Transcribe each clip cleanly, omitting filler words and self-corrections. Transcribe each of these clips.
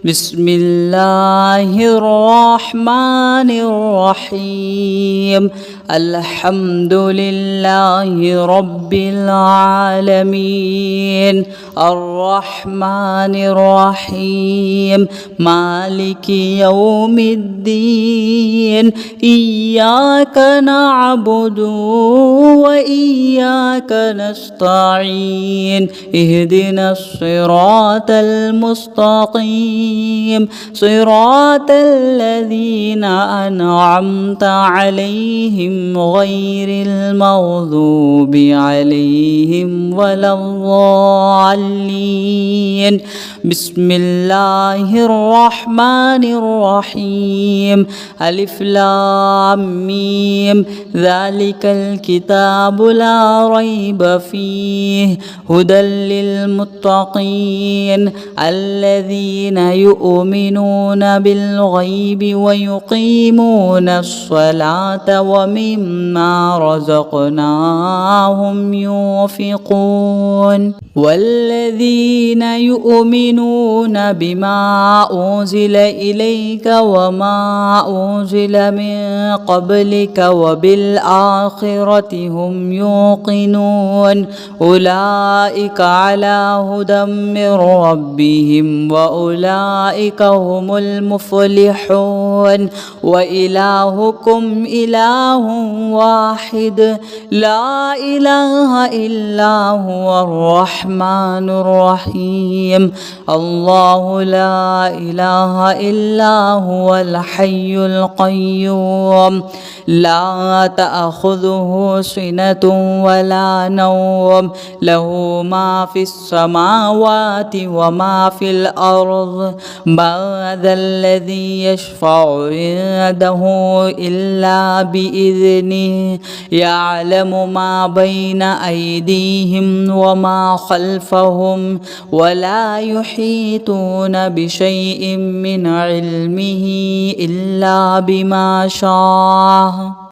بسم الله الرحمن الرحيم الحمد لله رب العالمين الرحمن الرحيم مالك يوم الدين إياك نعبد وإياك نستعين اهدنا الصراط المستقيم صراط الذين أنعمت عليهم غير المغضوب عليهم ولا الضالين بسم الله الرحمن الرحيم ألف لام ميم ذلك الكتاب لا ريب فيه هدى للمتقين الذين يؤمنون بالغيب ويقيمون الصلاة ومما رزقناهم ينفقون والذين يؤمنون بما أنزل إليك وما أنزل من قبلك وبالآخرة هم يوقنون أولئك على هدى من ربهم وأولئك هم المفلحون وإلهكم إله واحد لا إله إلا هو الرحمن الرحيم الله لا إله إلا هو الحي القيوم لا تأخذه سنة ولا نوم له ما في السماوات وما في الأرض من ذا الذي يشفع عنده إلا بإذنه يعلم ما بين أيديهم وما خلفهم ولا يحيطون بشيء من علمه إلا بما شاء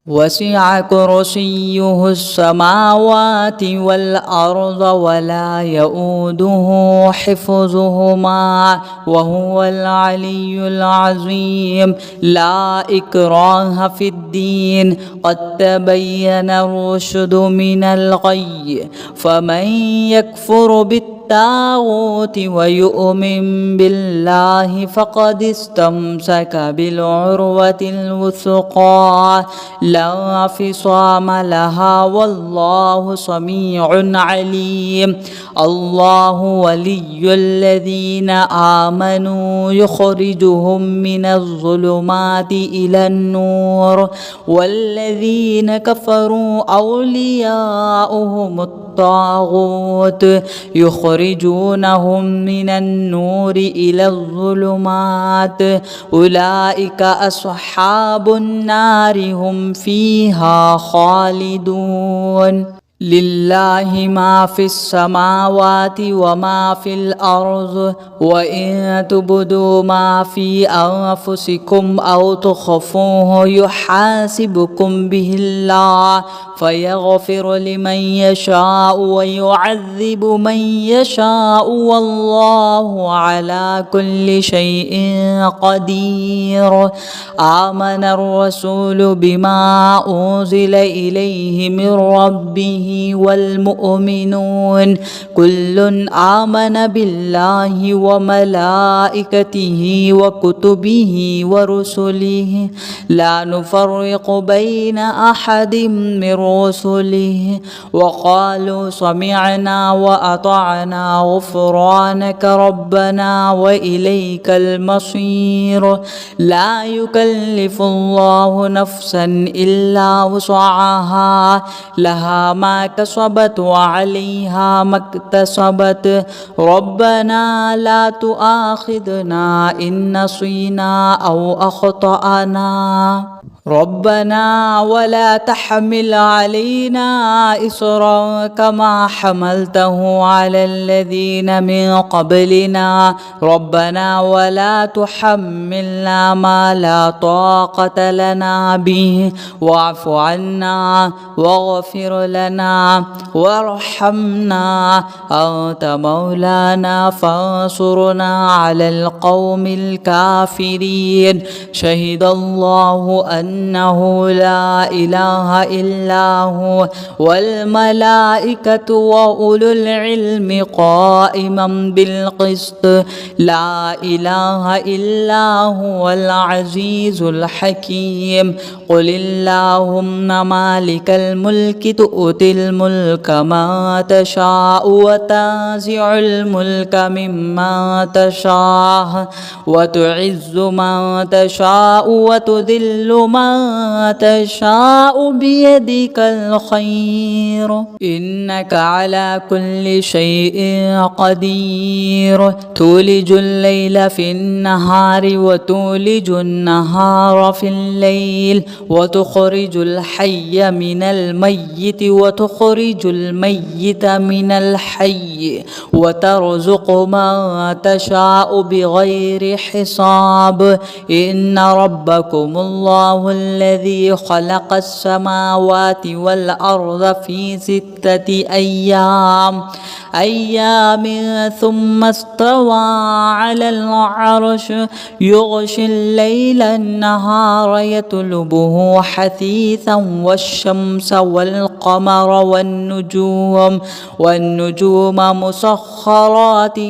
وسع كرسيه السماوات والأرض ولا يؤوده حفظهما وهو العلي العظيم لا إكراه في الدين قد تبين الرشد من الغي فمن يكفر بالطاغوت ويؤمن بالله فقد استمسك بالعروة الوثقى لا انفصام لها والله سميع عليم الله ولي الذين آمنوا يخرجهم من الظلمات إلى النور والذين كفروا أولياؤهم الطاغوت يخرجونهم من النور إلى الظلمات أولئك أصحاب النار هم فيها خالدون لله ما في السماوات وما في الأرض وإن تبدوا ما في أنفسكم أو تخفوه يحاسبكم به الله فيغفر لمن يشاء ويعذب من يشاء والله على كل شيء قدير آمن الرسول بما أنزل إليه من ربه والمؤمنون كل آمن بالله وملائكته وكتبه ورسله لا نفرق بين أحد من رسله وقالوا سمعنا وأطعنا غفرانك ربنا وإليك المصير لا يكلف الله نفسا إلا وسعها لها ما كسبت وعليها ما اكتسبت ربنا لا تؤاخذنا إن نسينا أو أخطأنا ربنا ولا تحمل علينا إصرا كما حملته على الذين من قبلنا ربنا ولا تحملنا ما لا طاقة لنا به واعف عنا واغفر لنا وارحمنا أنت مولانا فانصرنا على القوم الكافرين شهد الله أنه لا إله إلا هو والملائكة وأولو العلم قائما بالقسط لا إله إلا هو العزيز الحكيم قل اللهم مالك الملك تؤتي الملك ما تشاء وتنزع الملك ممن تشاء وتعز من تشاء وتذل من تشاء بيدك الخير إنك على كل شيء قدير تولج الليل في النهار وتولج النهار في الليل وتخرج الحي من الميت وتخرج الميت من الحي وترزق من تشاء بغير حساب إن ربكم الله الذي خلق السماوات والأرض في 6 أيام ثم استوى على العرش يغشي الليل النهار يطلبه حثيثا والشمس والقمر والنجوم مسخرات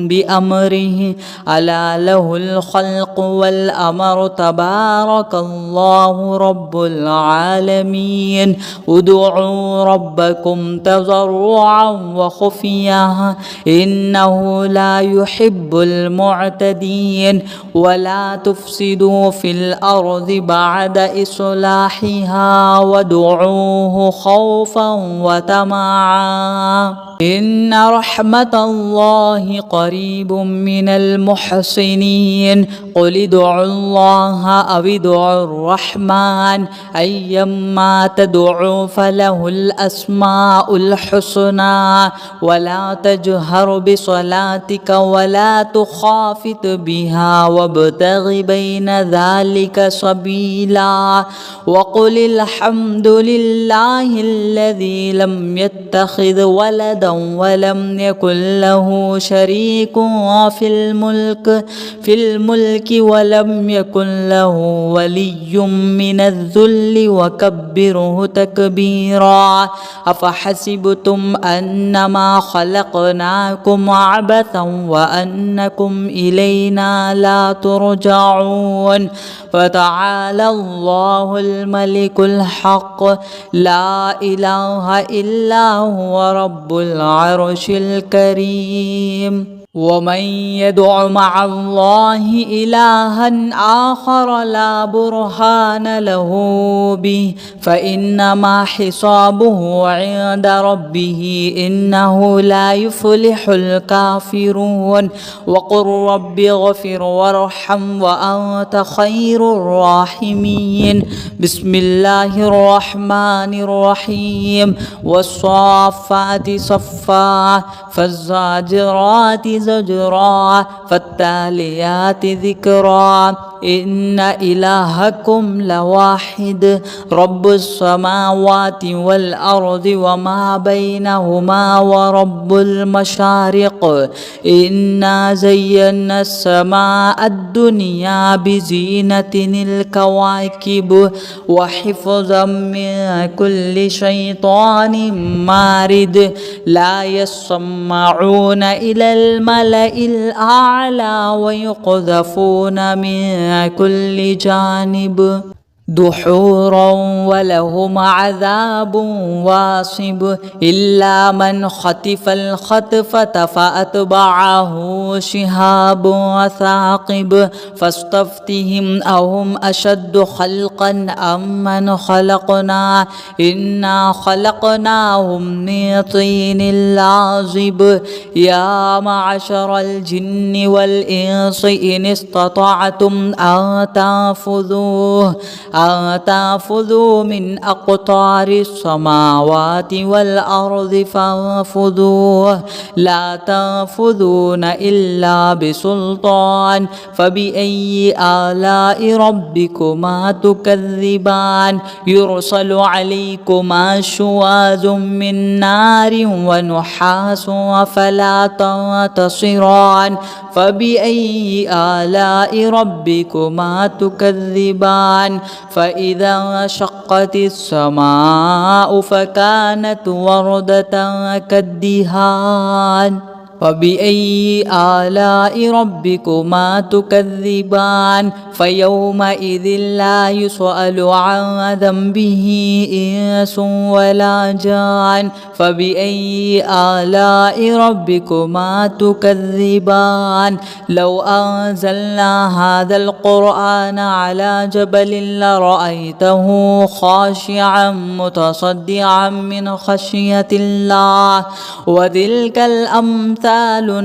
بأمره ألا له الخلق والأمر تبارك الله رب العالمين ادعوا ربكم تضرعا وخفيا إنه لا يحب المعتدين ولا تفسدوا في الأرض بعد إصلاحها وادعوه خوفا وطمعا إن رحمة الله قريب من المحسنين قل ادعوا الله أو ادعوا الرحمن أيما تدعوا فله الأسماء الحسنى ولا تجهر بصلاتك ولا تخافت بها وابتغ بين ذلك سبيلا وقل الحمد لله الذي لم يتخذ ولدا ولم يكن له شريك في الملك ولم يكن له ولي من الذل وكبره تكبيرا أفحسبتم أنما خلقناكم عبثا وأنكم إلينا لا ترجعون فتعالى الله الملك الحق لا إله إلا هو رب العرش الكريم ومن يدع مع الله إلها آخر لا برهان له به فإنما حسابه عند ربه إنه لا يفلح الكافرون وقل رب اغفر وارحم وأنت خير الراحمين بسم الله الرحمن الرحيم والصافات صفا فالزاجرات زجرا فالتاليات ذكرا إن إلهكم لواحد رب السماوات والأرض وما بينهما ورب المشارق إنا زينا السماء الدنيا بزينة الكواكب وحفظا من كل شيطان مارد لا يسمعون إلى الملأ الأعلى ويقذفون من كل جانب دحورا ولهم عذاب واصب إلا من خطف الخطفة فأتبعه شهاب ثاقب فاستفتهم أهم أشد خلقا أم من خلقنا إنا خلقناهم من طين لازب يا معشر الجن والإنس إن استطعتم أن تنفذوا أن تنفذوا من أقطار السماوات والأرض فانفذوا لا تنفذون إلا بسلطان فبأي آلاء ربكما تكذبان يرسل عليكما شواظ من نار ونحاس فلا تنتصران فبأي آلاء ربكما تكذبان فإذا انشقت السماء فكانت وردة كالدهان فبأي آلاء ربكما تكذبان فيومئذ لا يسأل عن ذنبه إنس ولا جان فبأي آلاء ربكما تكذبان لو أنزلنا هذا القرآن على جبل لرأيته خاشعا متصدعا من خشية الله وتلك الأمثال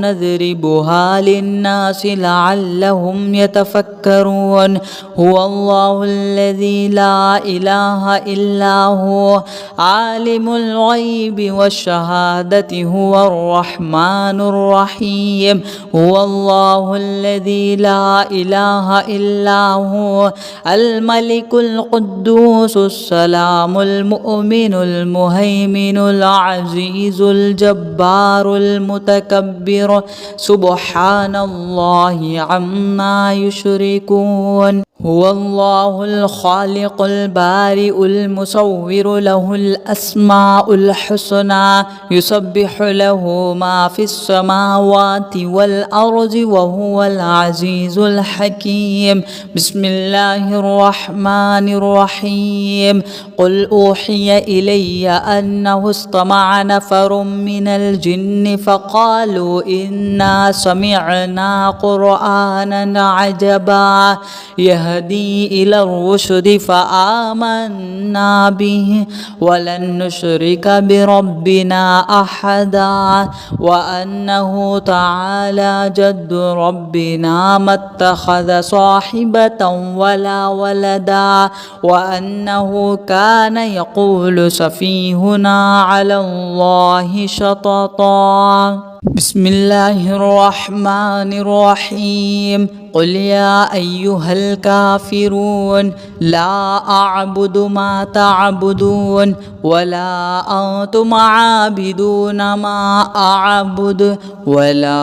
نضربها للناس لعلهم يتفكرون هو الله الذي لا إله إلا هو عالم الغيب والشهادة هو الرحمن الرحيم هو الله الذي لا إله إلا هو الملك القدوس السلام المؤمن المهيمن العزيز الجبار المتكبر سبحان الله عما يشركون هو الله الخالق البارئ المصور له الأسماء الحسنى يسبح له ما في السماوات والأرض وهو العزيز الحكيم بسم الله الرحمن الرحيم قل أوحي إلي أنه استمع نفر من الجن فقالوا إنا سمعنا قرآنا عجبا يهدي إلى الرشد فآمنا به ولن نشرك بربنا أحدا وأنه تعالى جد ربنا ما اتخذ صاحبة ولا ولدا وأنه كان يقول سفيهنا على الله شططا بسم الله الرحمن الرحيم قل يا أيها الكافرون لا أعبد ما تعبدون ولا أنتم عابدون ما أعبد ولا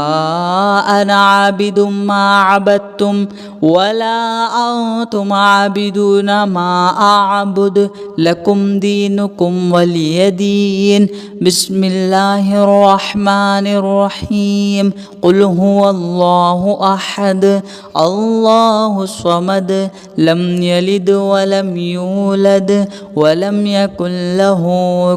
أنا عابد ما عبدتم ولا أنتم عابدون ما أعبد لكم دينكم ولي دين بسم الله الرحمن الرحيم قل هو الله أحد الله الصمد لم يلد ولم يولد ولم يكن له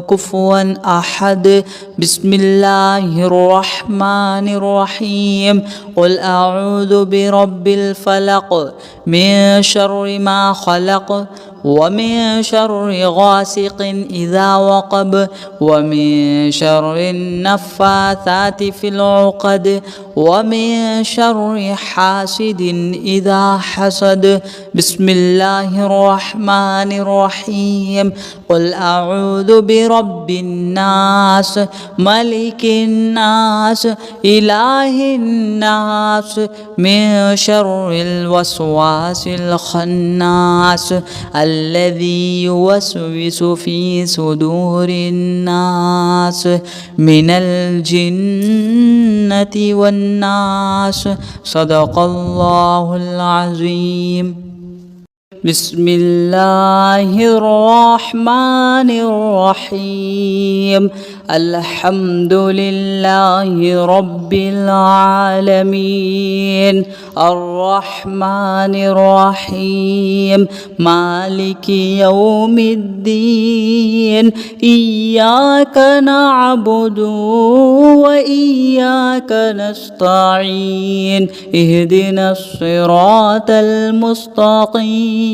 كفوا أحد بسم الله الرحمن الرحيم قل أعوذ برب الفلق من شر ما خلق ومن شر غاسق إذا وقب ومن شر النفاثات في العقد ومن شر حاسد إذا حسد بسم الله الرحمن الرحيم قل أعوذ برب الناس ملك الناس إله الناس من شر الوسواس الخناس الذي يوسوس في صدور الناس من الجنة والناس صدق الله العظيم بسم الله الرحمن الرحيم الحمد لله رب العالمين الرحمن الرحيم مالك يوم الدين إياك نعبد وإياك نستعين اهدنا الصراط المستقيم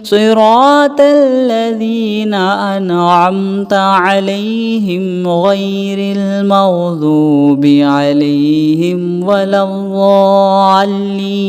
صراط الذين أنعمت عليهم غير المغضوب عليهم ولا الضالين.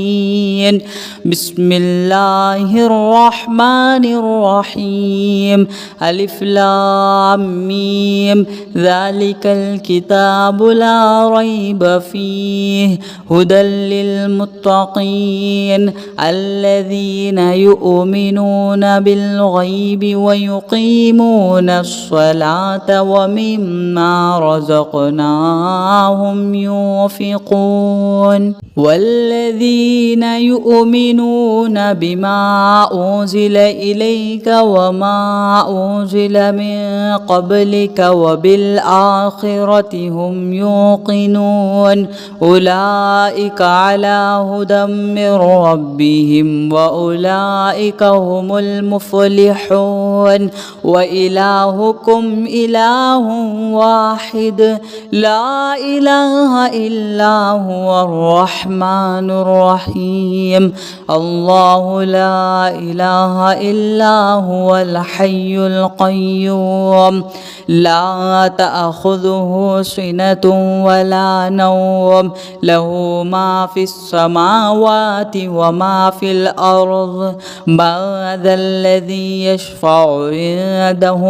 بسم الله الرحمن الرحيم. ألف لام ميم. ذلك الكتاب لا ريب فيه هدى للمتقين الذين يؤمنون بالغيب ويقيمون الصلاة ومما رزقناهم ينفقون. والذين يؤمنون بما أنزل إليك وما أنزل من قبلك وبالآخرة هم يوقنون أولئك على هدى من ربهم وأولئك هم المفلحون. وإلهكم إله واحد لا إله إلا هو الرحمن الرحيم. الله لا إله إلا هو الحي القيوم لا تأخذه سنة ولا نوم له ما في السماوات وما في الأرض. من ذا الذي يشفع عنده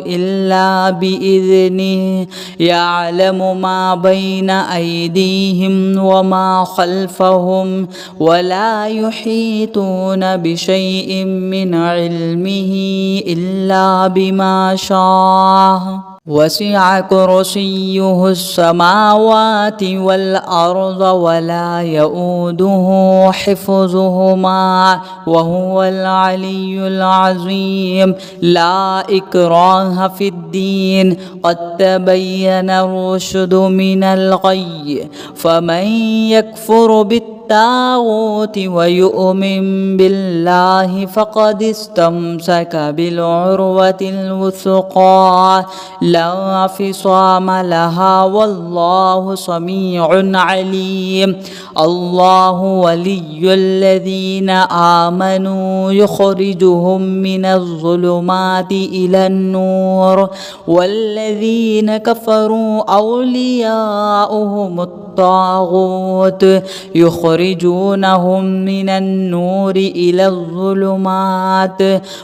إلا بإذنه يعلم ما بين أيديهم وما خلفهم ولا يحيطون بشيء من علمه إلا بما شاء. وسع كرسيه السماوات والأرض ولا يؤوده حفظهما وهو العلي العظيم. لا إكراه في الدين قد تبين الرشد من الغي. فمن يكفر بالطاغوت ويؤمن بالله فقد استمسك بالعروة الوثقى لا انفصام لها والله سميع عليم. الله ولي الذين آمنوا يخرجهم من الظلمات إلى النور والذين كفروا أولياؤهم الطاغوت يخرجونهم من النور إلى الظلمات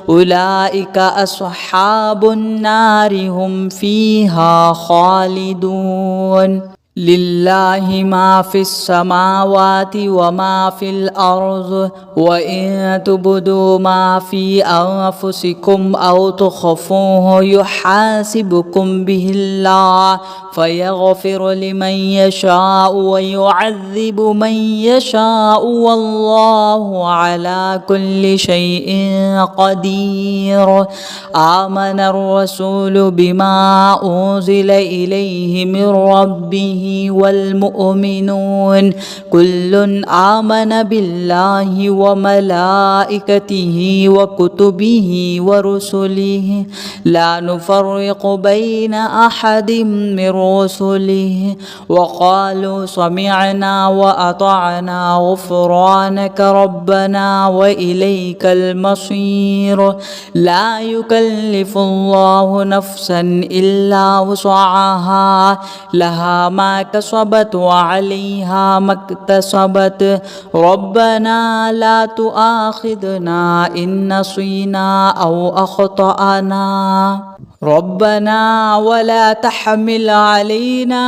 أولئك أصحاب النار هم فيها خالدون. لله ما في السماوات وما في الأرض وإن تبدوا ما في أنفسكم أو تخفوه يحاسبكم به الله فيغفر لمن يشاء ويعذب من يشاء والله على كل شيء قدير. آمن الرسول بما أنزل إليه من ربه والمؤمنون كل آمن بالله وملائكته وكتبه ورسله لا نفرق بين أحد من رسله وقالوا سمعنا وأطعنا غفرانك ربنا وإليك المصير. لا يكلف الله نفسا إلا وسعها لها ما كسبت وعليها ما اكتسبت. ربنا لا تؤاخذنا إن نسينا أو أخطأنا. ربنا ولا تحمل علينا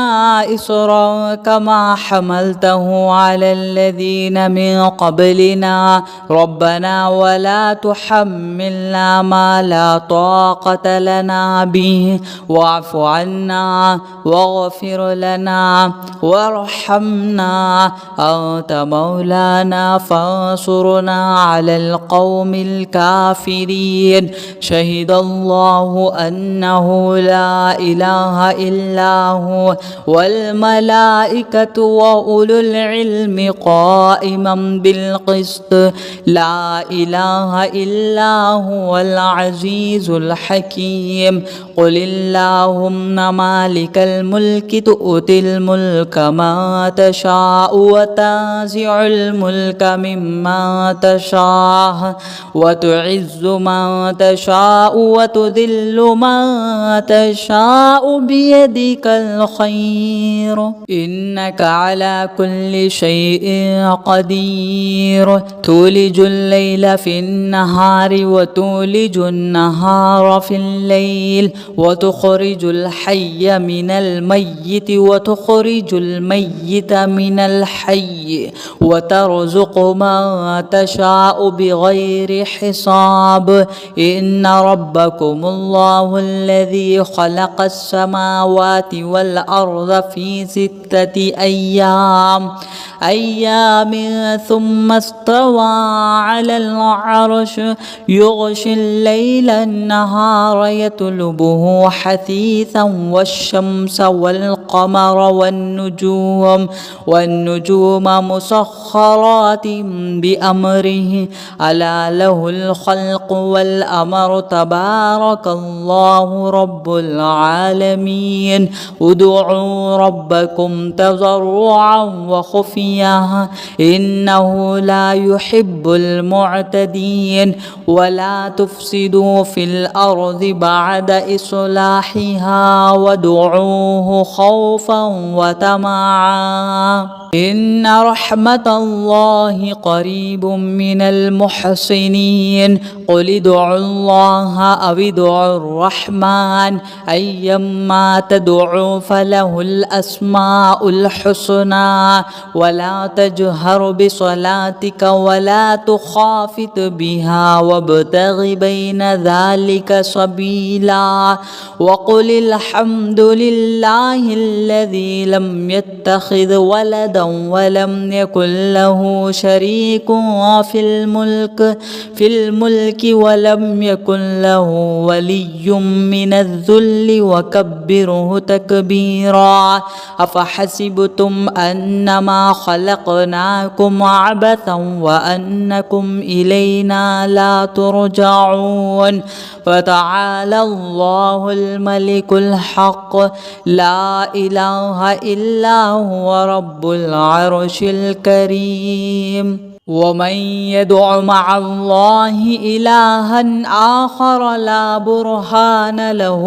إصرا كما حملته على الذين من قبلنا. ربنا ولا تحملنا ما لا طاقة لنا به واعف عنا واغفر لنا وارحمنا أنت مولانا فانصرنا على القوم الكافرين. شهد الله أنه لا إله إلا هو والملائكة وأولو العلم قائما بالقسط لا إله إلا هو العزيز الحكيم. قل اللهم مالك الملك تؤتي الملك ما تشاء وتنزع الملك مما تشاء وتعز من تشاء وتذل من تشاء بيدك الخير إنك على كل شيء قدير تولج الليل في النهار وتولج النهار في الليل وتخرج الحي من الميت وتخرج الميت من الحي وترزق من تشاء بغير حساب إن ربكم الله الذي خلق السماوات والأرض في 6 أيام ثم استوى على العرش يغشي الليل النهار يطلبه حثيثا والشمس والقمر والنجوم مسخرات بأمره ألا له الخلق والأمر تبارك الله رب العالمين ادعوا ربكم تضرعا وخفيا إنه لا يحب المعتدين ولا تفسدوا في الأرض بعد إصلاحها وادعوه خوفا وطمعا إن رحمة الله قريب من المحسنين قل ادعوا الله أو ادعوا الرحمن أيما تدعوا فله الأسماء الحسنى ولا تجهر بصلاتك ولا تخافت بها وابتغ بين ذلك سبيلا وقل الحمد لله الذي لم يتخذ ولدا ولم يكن له شريك في الملك ولم يكن له ولي من الذل وكبره تكبيرا أفحسبتم أنما خلقناكم عبثا وأنكم إلينا لا ترجعون فتعالى الله الملك الحق لا إله إلا هو رب العرش الكريم ومن يدع مع الله إلها آخر لا برهان له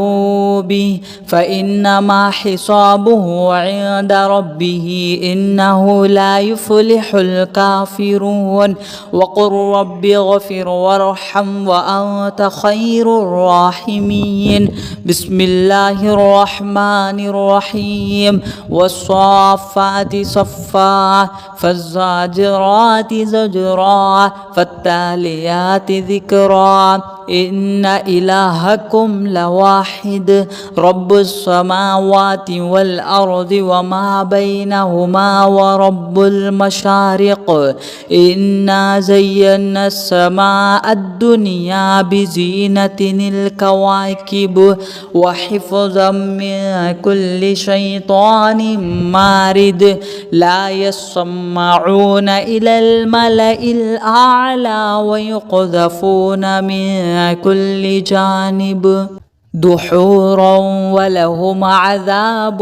به فإنما حسابه عند ربه إنه لا يفلح الكافرون وقل رب اغفر وارحم وأنت خير الراحمين بسم الله الرحمن الرحيم والصافات صفا فالزاجرات زجرا فالتاليات ذكرا إن إلهكم لواحد رب السماوات والأرض وما بينهما ورب المشارق إنا زينا السماء الدنيا بزينة الكواكب وحفظا من كل شيطان مارد لا يسمعون إلى الملأ الأعلى ويقذفون من كل جانب دحورا ولهم عذاب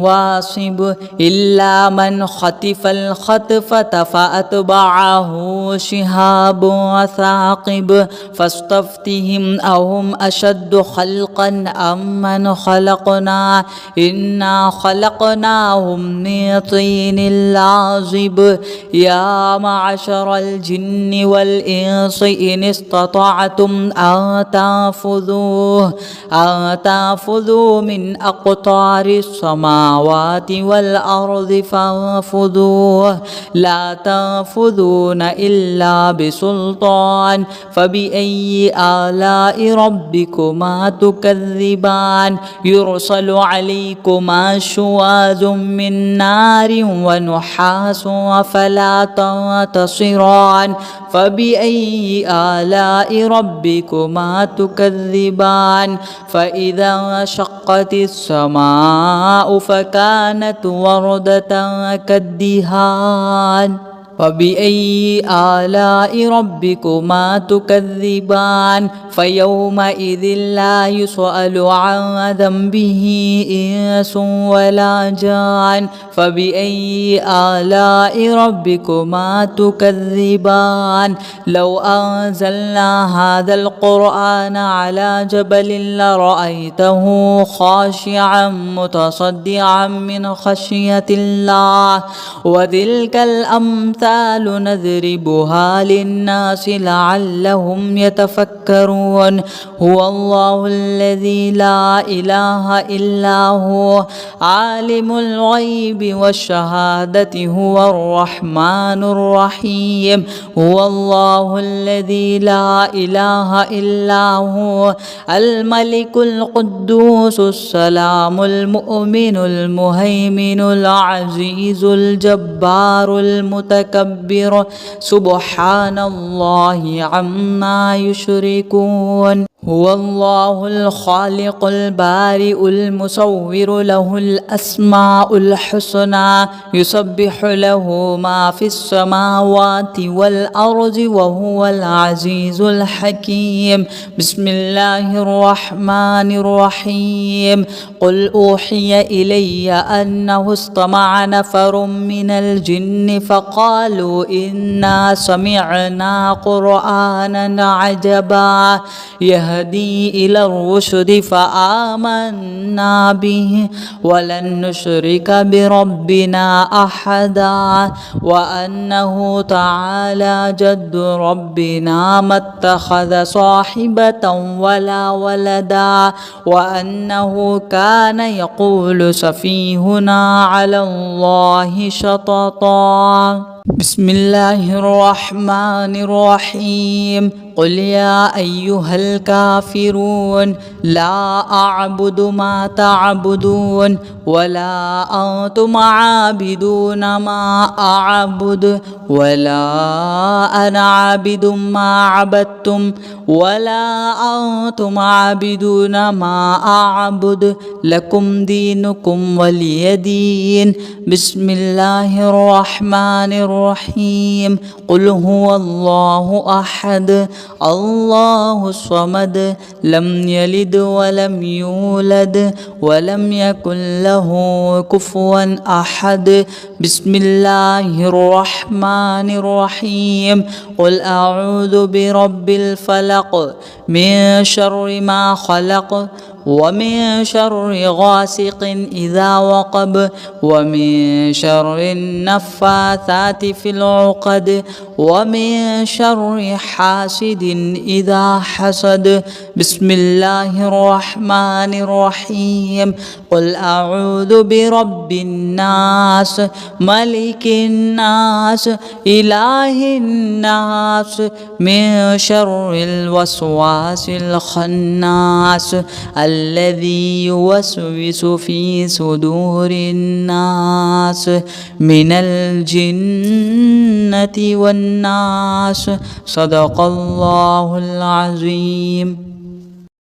واصب إلا من خطف الخطفة فأتبعه شهاب ثاقب فاستفتهم أهم أشد خلقا أم من خلقنا إنا خلقناهم من طين لازب يا معشر الجن والإنس إن استطعتم أن تنفذوا من أقطار السماوات والأرض فانفذوا لا تنفذون إلا بسلطان فبأي آلاء ربكما تكذبان يرسل عليكما شواظ من نار ونحاس فلا تنتصران فبأي آلاء ربكما تكذبان فإذا انشقت السماء فكانت وردة كالدهان فبأي آلاء ربكما تكذبان فيومئذ لا يسأل عن ذنبه إنس ولا جان فبأي آلاء ربكما تكذبان لو أنزلنا هذا القرآن على جبل لرأيته خاشعا متصدعا من خشية الله وتلك الأمثال نضربها للناس لعلهم يتفكرون هو الله الذي لا إله إلا هو عالم الغيب والشهادة هو الرحمن الرحيم هو الله الذي لا إله إلا هو الملك القدوس السلام المؤمن المهيمن العزيز الجبار المتكبر سبحان الله عما يشركون هو الله الخالق البارئ المصور له الأسماء الحسنى يسبح له ما في السماوات والأرض وهو العزيز الحكيم بسم الله الرحمن الرحيم قل أوحي إلي أنه استمع نفر من الجن فقالوا إنا سمعنا قرآنا عجبا يهدي إلى الرشد فآمنا به ولن نشرك بربنا أحدا وأنه تعالى جد ربنا ما اتخذ صاحبة ولا ولدا وأنه كان يقول سفيهنا على الله شططا بسم الله الرحمن الرحيم قل يا أيها الكافرون لا أعبد ما تعبدون ولا أنتم عابدون ما أعبد ولا أنا عابد ما عبدتم ولا أنتم عابدون ما أعبد لكم دينكم ولي دين بسم الله الرحمن الرحيم قل هو الله أحد الله الصمد لم يلد ولم يولد ولم يكن له كفوا أحد بسم الله الرحمن الرحيم قل أعوذ برب الفلق من شر ما خلق ومن شر غاسق إذا وقب ومن شر النفاثات في العقد ومن شر حاسد إذا حسد بسم الله الرحمن الرحيم قل أعوذ برب الناس ملك الناس إله الناس من شر الوسواس الخناس الذي يوسوس في صدور الناس من الجنة والناس صدق الله العظيم.